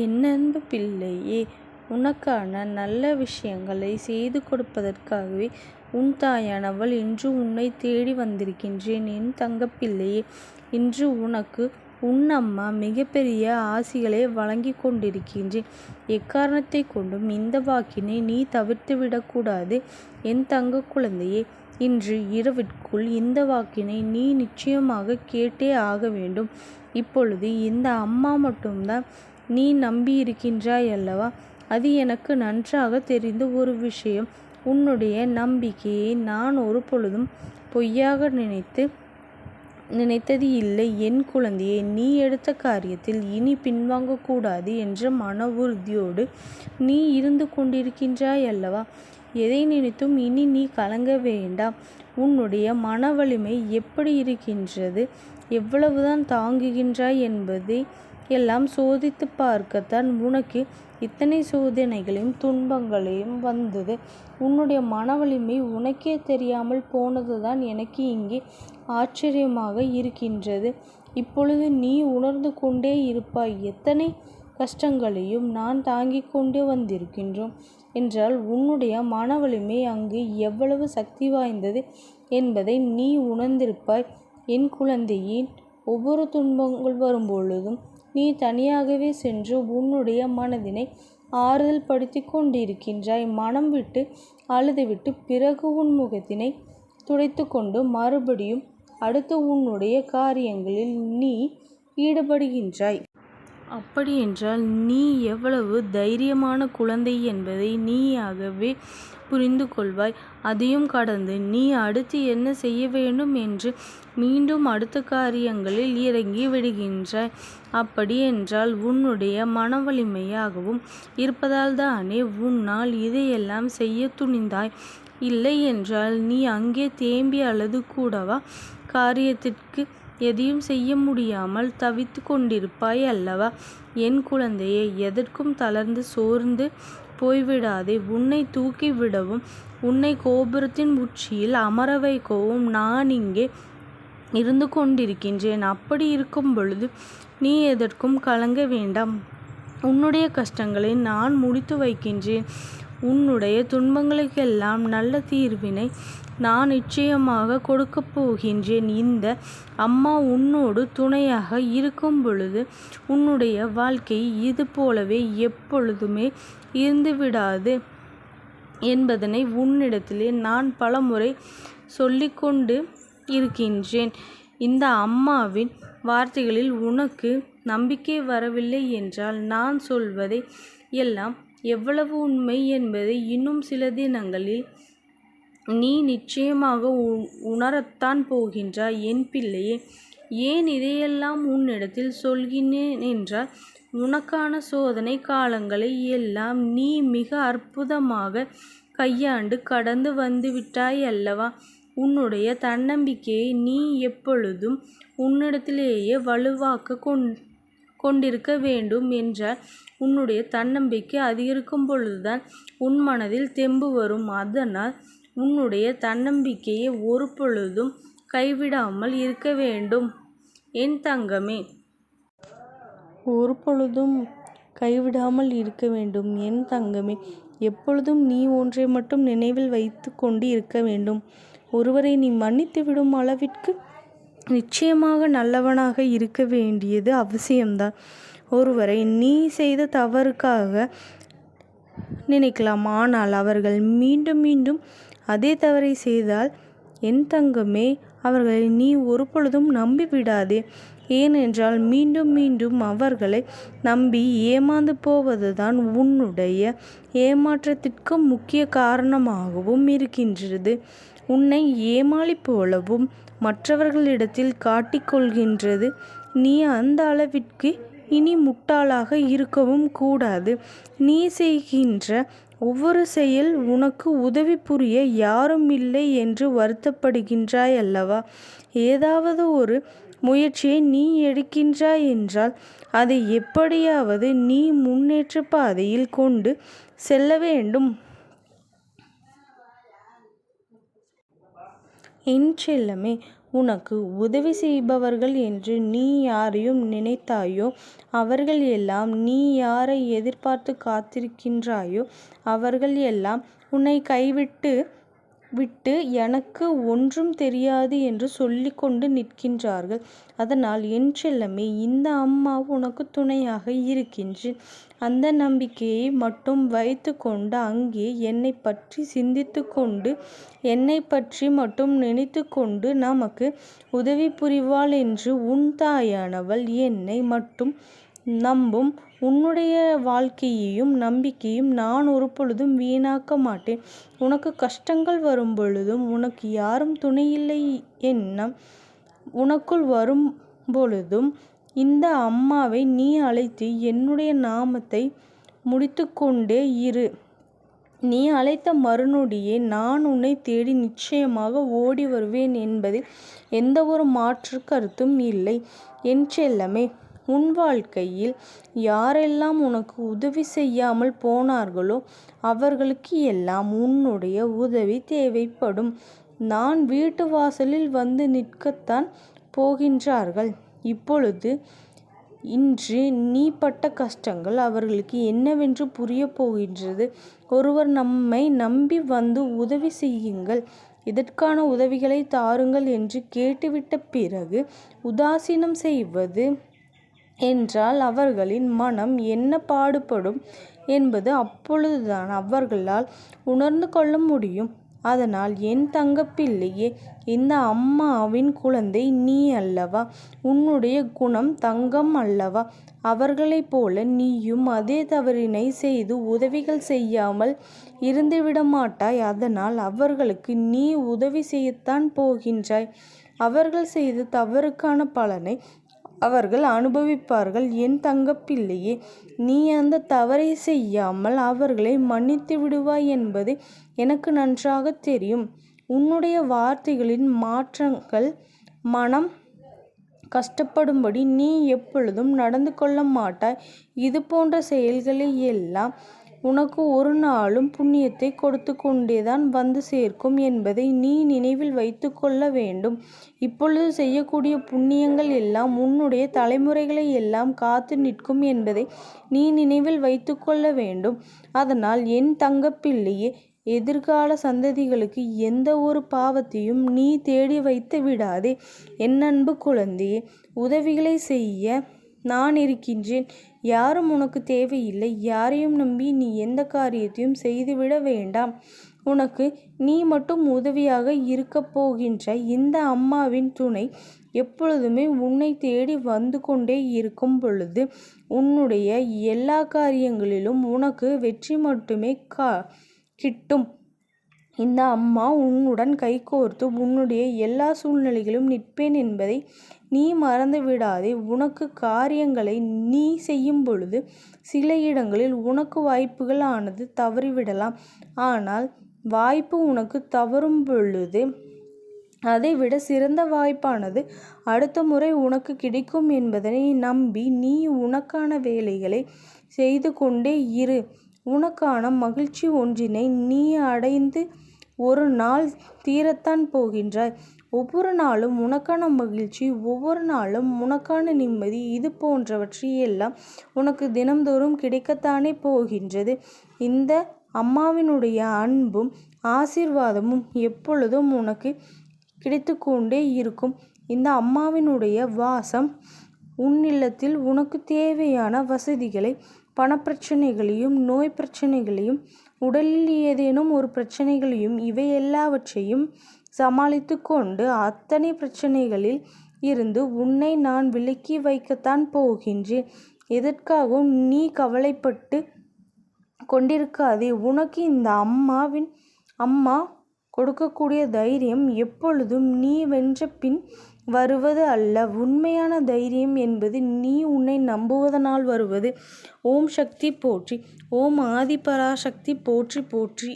என் அன்பு பிள்ளையே, உனக்கான நல்ல விஷயங்களை செய்து கொடுப்பதற்காகவே உன் தாயானவள் இன்று உன்னை தேடி வந்திருக்கின்றேன். என் தங்கப்பிள்ளையே, இன்று உனக்கு உன் அம்மா மிகப்பெரிய ஆசிகளை வழங்கி கொண்டிருக்கின்றேன். எக்காரணத்தை கொண்டும் இந்த வாக்கினை நீ தவிர்த்துவிடக்கூடாது. என் தங்க குழந்தையே, இன்று இரவிற்குள் இந்த வாக்கினை நீ நிச்சயமாக கேட்டே ஆக வேண்டும். இப்பொழுது இந்த அம்மா மட்டும்தான் நீ நம்பி இருக்கின்றாய் அல்லவா? அது எனக்கு நன்றாக தெரிந்த ஒரு விஷயம். உன்னுடைய நம்பிக்கையை நான் ஒரு பொழுதும் பொய்யாக நினைத்தது இல்லை. என் குழந்தையை, நீ எடுத்த காரியத்தில் இனி பின்வாங்கக்கூடாது என்ற மன உறுதியோடு நீ இருந்து கொண்டிருக்கின்றாய் அல்லவா? எதை நினைத்தும் இனி நீ கலங்க வேண்டாம். உன்னுடைய மன வலிமை எப்படி இருக்கின்றது, எவ்வளவுதான் தாங்குகின்றாய் என்பதை எல்லாம் சோதித்து பார்க்கத்தான் உனக்கு இத்தனை சோதனைகளையும் துன்பங்களையும் வந்தது. உன்னுடைய மன வலிமை உனக்கே தெரியாமல் போனதுதான் எனக்கு இங்கே ஆச்சரியமாக இருக்கின்றது. இப்பொழுது நீ உணர்ந்து கொண்டே இருப்பாய். எத்தனை கஷ்டங்களையும் நான் தாங்கிக் கொண்டே வந்திருக்கின்றோம் என்றால் உன்னுடைய மன வலிமை அங்கு எவ்வளவு சக்தி வாய்ந்தது என்பதை நீ உணர்ந்திருப்பாய். என் குழந்தையின் ஒவ்வொரு துன்பங்கள் வரும்பொழுதும் நீ தனியாகவே சென்று உன்னுடைய மனதினை ஆறுதல் படுத்தி கொண்டிருக்கின்றாய். மனம் விட்டு அழுதுவிட்டு பிறகு உன் முகத்தினை துடைத்து கொண்டு மறுபடியும் அடுத்து உன்னுடைய காரியங்களில் நீ ஈடுபடுகின்றாய். அப்படியென்றால் நீ எவ்வளவு தைரியமான குழந்தை என்பதை நீயாகவே புரிந்து கொள்வாய். அதையும் கடந்து நீ அடுத்து என்ன செய்ய வேண்டும் என்று மீண்டும் அடுத்த காரியங்களில் இறங்கி விடுகின்றாய். அப்படி என்றால் உன்னுடைய மன வலிமையாகவும் இருப்பதால் தானே உன்னால் இதையெல்லாம் செய்ய துணிந்தாய். இல்லை என்றால் நீ அங்கே தேம்பி அழுது கூடவா காரியத்திற்கு எதையும் செய்ய முடியாமல் தவித்து கொண்டிருப்பாய் அல்லவா? என் குழந்தையை, எதற்கும் தளர்ந்து சோர்ந்து போய்விடாதே. உன்னை தூக்கி விடவும் உன்னை கோபுரத்தின் உச்சியில் அமர வைக்கவும் நான் இங்கே இருந்து கொண்டிருக்கின்றேன். அப்படி இருக்கும் பொழுது நீ எதற்கும் கலங்க வேண்டாம். உன்னுடைய கஷ்டங்களை நான் முடித்து வைக்கின்றேன். உன்னுடைய துன்பங்களுக்கெல்லாம் நல்ல தீர்வினை நான் நிச்சயமாக கொடுக்கப் போகின்றேன். இந்த அம்மா உன்னோடு துணையாக இருக்கும் பொழுது உன்னுடைய வாழ்க்கை இது போலவே எப்பொழுதுமே இருந்துவிடாது என்பதனை உன்னிடத்திலே நான் பலமுறை சொல்லிக்கொண்டு இருக்கின்றேன். இந்த அம்மாவின் வார்த்தைகளில் உனக்கு நம்பிக்கை வரவில்லை என்றால் நான் சொல்வதை எல்லாம் எவ்வளவு உண்மை என்பதை இன்னும் சில தினங்களில் நீ நிச்சயமாக உணரத்தான் போகின்றாய். என் பிள்ளையே, ஏன் இதையெல்லாம் உன்னிடத்தில் சொல்கிறேன் என்றால் உனக்கான சோதனை காலங்களை எல்லாம் நீ மிக அற்புதமாக கையாண்டு கடந்து வந்து விட்டாய் அல்லவா? உன்னுடைய தன்னம்பிக்கையை நீ எப்பொழுதும் உன்னிடத்திலேயே வலுவாக்க கொண்டிருக்க வேண்டும் என்றால் உன்னுடைய தன்னம்பிக்கை அதிகரிக்கும் பொழுதுதான் உன் மனதில் தெம்பு வரும். அதனால் உன்னுடைய தன்னம்பிக்கையை ஒரு பொழுதும் கைவிடாமல் இருக்க வேண்டும். என் தங்கமே, ஒரு பொழுதும் கைவிடாமல் இருக்க வேண்டும். என் தங்கமே, எப்பொழுதும் நீ ஒன்றை மட்டும் நினைவில் வைத்து கொண்டு இருக்க வேண்டும். ஒருவரை நீ மன்னித்து விடும் அளவிற்கு நிச்சயமாக நல்லவனாக இருக்க வேண்டியது அவசியம்தான். ஒருவரை நீ செய்த தவறுக்காக நினைக்கலாம், ஆனால் அவர்கள் மீண்டும் மீண்டும் அதே தவறை செய்தால் என் தங்கமே, அவர்களை நீ ஒரு பொழுதும் நம்பி விடாதே. ஏனென்றால் மீண்டும் மீண்டும் அவர்களை நம்பி ஏமாந்து போவதுதான் உன்னுடைய ஏமாற்றத்திற்கு முக்கிய காரணமாகவும் இருக்கின்றது. உன்னை ஏமாளி போலவும் மற்றவர்களிடத்தில் காட்டிக்கொள்கின்றது. நீ அந்த அளவிற்கு இனி முட்டாளாக இருக்கவும் கூடாது. நீ செய்கின்ற ஒவ்வொரு செயல் உனக்கு உதவி புரிய யாரும் இல்லை என்று வருத்தப்படுகின்றாய் அல்லவா? ஏதாவது ஒரு முயற்சியை நீ எடுக்கின்றாய் என்றால் அதை எப்படியாவது நீ முன்னேற்ற பாதையில் கொண்டு செல்ல வேண்டும். என் செல்லமே, உனக்கு உதவி செய்பவர்கள் என்று நீ யாரையும் நினைத்தாயோ அவர்கள் எல்லாம், நீ யாரை எதிர்பார்த்து காத்திருக்கின்றாயோ அவர்கள் எல்லாம் உன்னை கைவிட்டு எனக்கு ஒன்றும் தெரியாது என்று சொல்லி கொண்டு நிற்கின்றார்கள். அதனால் என் செல்லமே, இந்த அம்மா உனக்கு துணையாக இருக்கின்றேன். அந்த நம்பிக்கையை மட்டும் வைத்து கொண்டு அங்கே என்னை பற்றி சிந்தித்து கொண்டு, என்னை பற்றி மட்டும் நினைத்து கொண்டு நமக்கு உதவி புரிவாள் என்று உன் தாயானவள் என்னை மட்டும் நம்பும். உன்னுடைய வாழ்க்கையையும் நம்பிக்கையும் நான் ஒரு பொழுதும் வீணாக்க மாட்டேன். உனக்கு கஷ்டங்கள் வரும் பொழுதும் உனக்கு யாரும் துணையில்லை எண்ணம் உனக்குள் வரும் பொழுதும் இந்த அம்மாவை நீ அழைத்து என்னுடைய நாமத்தை முடித்து கொண்டே இரு. நீ அழைத்த மறுநொடியே நான் உன்னை தேடி நிச்சயமாக ஓடி வருவேன் என்பதில் எந்த ஒரு மாற்று கருத்தும் இல்லை. என் செல்லமே, உன் வாழ்க்கையில் யாரெல்லாம் உனக்கு உதவி செய்யாமல் போனார்களோ அவர்களுக்கு எல்லாம் உன்னுடைய உதவி தேவைப்படும். நான் வீட்டு வாசலில் வந்து நிற்கத்தான் போகின்றார்கள். இப்பொழுது இன்று நீ பட்ட கஷ்டங்கள் அவர்களுக்கு என்னவென்று புரிய போகின்றது. ஒருவர் நம்மை நம்பி வந்து உதவி செய்யுங்கள், இதற்கான உதவிகளை தாருங்கள் என்று கேட்டுவிட்ட பிறகு உதாசீனம் செய்வது என்றால் அவர்களின் மனம் என்ன பாடுபடும் என்பது அப்பொழுதுதான் அவர்களால் உணர்ந்து கொள்ள முடியும். அதனால் என் தங்கப்பிள்ளையே, இந்த அம்மாவின் குழந்தை நீ அல்லவா? உன்னுடைய குணம் தங்கம் அல்லவா? அவர்களைப் போல நீயும் அதே தவறினை செய்து உதவிகள் செய்யாமல் இருந்துவிட மாட்டாய். அதனால் அவர்களுக்கு நீ உதவி செய்யத்தான் போகின்றாய். அவர்கள் செய்த தவறுக்கான பலனை அவர்கள் அனுபவிப்பார்கள். என் தங்கப்பிள்ளையே, நீ அந்த தவறை செய்யாமல் அவர்களை மன்னித்து விடுவாய் என்பது எனக்கு நன்றாக தெரியும். உன்னுடைய வார்த்தைகளின் மாற்றங்கள் மனம் கஷ்டப்படும்படி நீ எப்பொழுதும் நடந்து கொள்ள மாட்டாய். இது போன்ற செயல்களை எல்லாம் உனக்கு ஒரு நாளும் புண்ணியத்தை கொடுத்து கொண்டேதான் வந்து சேர்க்கும் என்பதை நீ நினைவில் வைத்து கொள்ள வேண்டும். இப்பொழுது செய்யக்கூடிய புண்ணியங்கள் எல்லாம் உன்னுடைய தலைமுறைகளை எல்லாம் காத்து நிற்கும் என்பதை நீ நினைவில் வைத்து கொள்ள வேண்டும். அதனால் என் தங்கப்பிள்ளையே, எதிர்கால சந்ததிகளுக்கு எந்த ஒரு பாவத்தையும் நீ தேடி வைத்து விடாதே. என் அன்பு குழந்தையே, உதவிகளை செய்ய நான் இருக்கின்றேன். யாரும் உனக்கு தேவையில்லை. யாரையும் நம்பி நீ எந்த காரியத்தையும் செய்துவிட வேண்டாம். உனக்கு நீ மட்டும் உதவியாக இருக்க போகின்ற இந்த அம்மாவின் துணை எப்பொழுதுமே உன்னை தேடி வந்து கொண்டே இருக்கும் பொழுது உன்னுடைய எல்லா காரியங்களிலும் உனக்கு வெற்றி மட்டுமே கிட்டும். இந்த அம்மா உன்னுடன் கைகோர்த்து உன்னுடைய எல்லா சூழ்நிலைகளும் நிற்பேன் என்பதை நீ மறந்து விடாதே. உனக்கு காரியங்களை நீ செய்யும் பொழுது சில இடங்களில் உனக்கு வாய்ப்புகள் ஆனது தவறிவிடலாம். ஆனால் வாய்ப்பு உனக்கு தவறும் பொழுது அதைவிட சிறந்த வாய்ப்பானது அடுத்த முறை உனக்கு கிடைக்கும் என்பதனை நம்பி நீ உனக்கான வேலைகளை செய்து கொண்டே இரு. உனக்கான மகிழ்ச்சி ஒன்றினை நீ அடைந்து ஒரு நாள் தீரத்தான் போகின்றாய். ஒவ்வொரு நாளும் உனக்கான மகிழ்ச்சி, ஒவ்வொரு நாளும் உனக்கான நிம்மதி, இது போன்றவற்றையெல்லாம் உனக்கு தினம்தோறும் கிடைக்கத்தானே போகின்றது. இந்த அம்மாவினுடைய அன்பும் ஆசீர்வாதமும் எப்பொழுதும் உனக்கு கிடைத்து கொண்டே இருக்கும். இந்த அம்மாவினுடைய வாசம் உன் இல்லத்தில் உனக்கு தேவையான வசதிகளை, பணப்பிரச்சனைகளையும், நோய் பிரச்சனைகளையும், உடலில் ஏதேனும் ஒரு பிரச்சனைகளையும், இவை எல்லாவற்றையும் சமாளித்து கொண்டு அத்தனை பிரச்சனைகளில் இருந்து உன்னை நான் விலக்கி வைக்கத்தான் போகின்றேன். எதற்காகவும் நீ கவலைப்பட்டு கொண்டிருக்காதே. உனக்கு இந்த அம்மா கொடுக்கக்கூடிய தைரியம் எப்பொழுதும் நீ வென்ற பின் வருவது அல்ல. உண்மையான தைரியம் என்பது நீ உன்னை நம்புவதனால் வருவது. ஓம் சக்தி போற்றி. ஓம் ஆதிபராசக்தி போற்றி போற்றி.